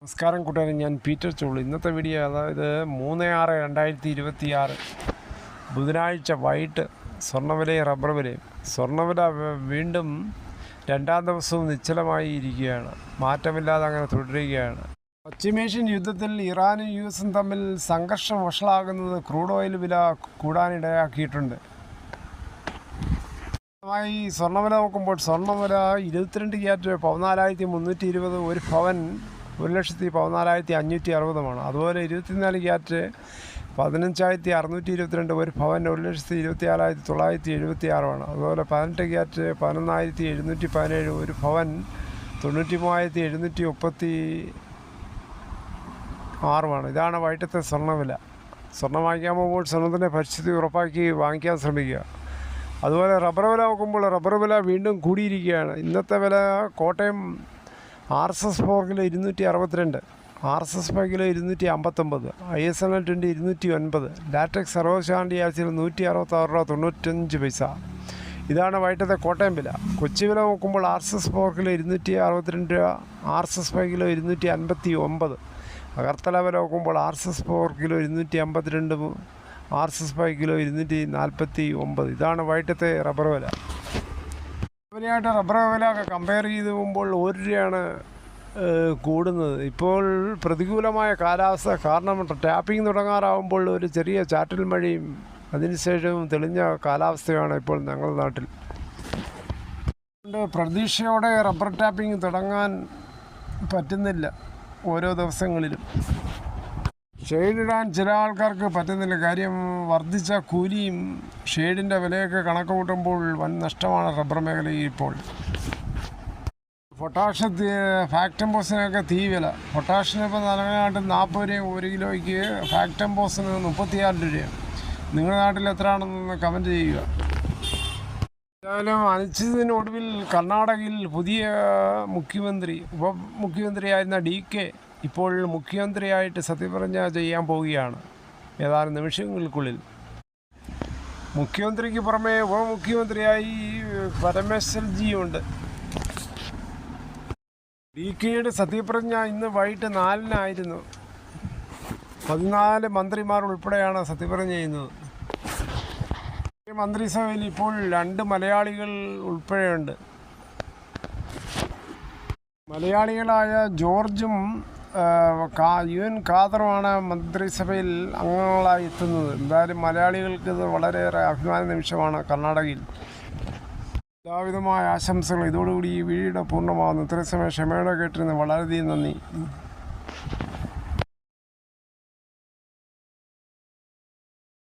നമസ്കാരം കൂട്ടുകാരെ, ഞാൻ പീറ്റർ ചോളി. ഇന്നത്തെ വീഡിയോ അതായത് 3/6/2026 ബുധനാഴ്ച വൈകിട്ട് സ്വർണ്ണവിലയും റബ്ബർ വിലയും. സ്വർണ്ണവില വീണ്ടും രണ്ടാം ദിവസവും നിശ്ചലമായി ഇരിക്കുകയാണ്, മാറ്റമില്ലാതെ അങ്ങനെ തുടരുകയാണ്. പശ്ചിമേഷ്യൻ യുദ്ധത്തിൽ ഇറാനും US തമ്മിൽ സംഘർഷം വഷളാകുന്നത് ക്രൂഡ് ഓയിൽ വില കൂടാനിടയാക്കിയിട്ടുണ്ട്. സ്വർണ്ണവില നോക്കുമ്പോൾ സ്വർണ്ണവില 22 ക്യാരറ്റ് 14,320, ഒരു പവൻ 1,14,560. അതുപോലെ 24 ക്യാരറ്റ് 15,622, ഒരു പവൻ 1,24,976. അതുപോലെ 18 ക്യാരറ്റ് 11,717, ഒരു പവൻ 93,736. ഇതാണ് വൈകിട്ടത്തെ സ്വർണ്ണവില. സ്വർണ്ണം വാങ്ങിക്കാൻ പോകുമ്പോൾ സ്വർണ്ണത്തിൻ്റെ പരിസ്ഥിതി ഉറപ്പാക്കി വാങ്ങിക്കാൻ ശ്രമിക്കുക. അതുപോലെ റബ്ബർ വില നോക്കുമ്പോൾ റബ്ബർ വില വീണ്ടും കൂടിയിരിക്കുകയാണ്. ഇന്നത്തെ വില കോട്ടയം RSS 4 കിലോ 262, RSS 5 കിലോ 259, ISNL 20 209, ലാറ്റക്സ് സർവശാന്തി ആഴ്ചയിൽ 166 രൂപ 95 പൈസ. ഇതാണ് വൈകിട്ടത്തെ കോട്ടയം വില. കൊച്ചി വില നോക്കുമ്പോൾ RSS 4 കിലോ 262 രൂപ, RSS 5 കിലോ 259. അഗർത്തല വില നോക്കുമ്പോൾ RSS 4 കിലോ 252, RSS 5 കിലോ 249. ഇതാണ് വൈകിട്ടത്തെ റബ്ബർ വില. വിലയായിട്ട് റബ്ബർ വില കമ്പയർ ചെയ്ത് പോകുമ്പോൾ 1 രൂപയാണ് കൂടുന്നത്. ഇപ്പോൾ പ്രതികൂലമായ കാലാവസ്ഥ കാരണം ടാപ്പിംഗ് തുടങ്ങാറാവുമ്പോൾ ഒരു ചെറിയ ചാറ്റൽ മഴയും അതിനുശേഷവും തെളിഞ്ഞ കാലാവസ്ഥയാണ് ഇപ്പോൾ ഞങ്ങളുടെ നാട്ടിൽ. പ്രതീക്ഷയോടെ റബ്ബർ ടാപ്പിംഗ് തുടങ്ങാൻ പറ്റുന്നില്ല. ഓരോ ദിവസങ്ങളിലും ഷെയ്ഡിടാൻ ചില ആൾക്കാർക്ക് പറ്റുന്നില്ല. കാര്യം വർദ്ധിച്ച കൂലിയും ഷെയ്ഡിൻ്റെ വിലയൊക്കെ കണക്ക് കൂട്ടുമ്പോൾ വൻ നഷ്ടമാണ് റബ്ബർ മേഖലയിൽ ഇപ്പോൾ. പൊട്ടാഷ് ഫാക്ടംബോസിനൊക്കെ തീ വില. പൊട്ടാഷിന് ഇപ്പോൾ നാട്ടിൽ 40 രൂപയും 1 കിലോയ്ക്ക്, ഫാക്ടംബോസിന് 36 രൂപയും. നിങ്ങളുടെ നാട്ടിൽ എത്രയാണെന്ന് കമൻറ്റ് ചെയ്യുക. എന്തായാലും അനിശ്ചിതത്തിനൊടുവിൽ കർണാടകയിൽ പുതിയ ഉപമുഖ്യമന്ത്രിയായിരുന്ന DK ഇപ്പോൾ മുഖ്യമന്ത്രിയായിട്ട് സത്യപ്രതിജ്ഞ ചെയ്യാൻ പോവുകയാണ് ഏതാനും നിമിഷങ്ങൾക്കുള്ളിൽ. മുഖ്യമന്ത്രിക്ക് പുറമെ ഉപമുഖ്യമന്ത്രിയായി പരമേശ്വർജിയുണ്ട്. DKയുടെ സത്യപ്രതിജ്ഞ ഇന്ന് വൈകിട്ട് 4-നായിരുന്നു. 14 മന്ത്രിമാർ ഉൾപ്പെടെയാണ് സത്യപ്രതിജ്ഞ ചെയ്യുന്നത്. മന്ത്രിസഭയിൽ ഇപ്പോൾ 2 മലയാളികൾ ഉൾപ്പെടെയുണ്ട്. മലയാളികളായ ജോർജും UN ഖാദറുമാണ് മന്ത്രിസഭയിൽ അംഗങ്ങളായി എത്തുന്നത്. എന്തായാലും മലയാളികൾക്ക് ഇത് വളരെയേറെ അഭിമാന നിമിഷമാണ് കർണാടകയിൽ. എല്ലാവിധമായ ആശംസകൾ. ഇതോടുകൂടി ഈ വീഡിയോ പൂർണ്ണമാകുന്നു. ഇത്രയും സമയം ക്ഷമയോടെ കേട്ടിരുന്നു വളരെയധികം നന്ദി.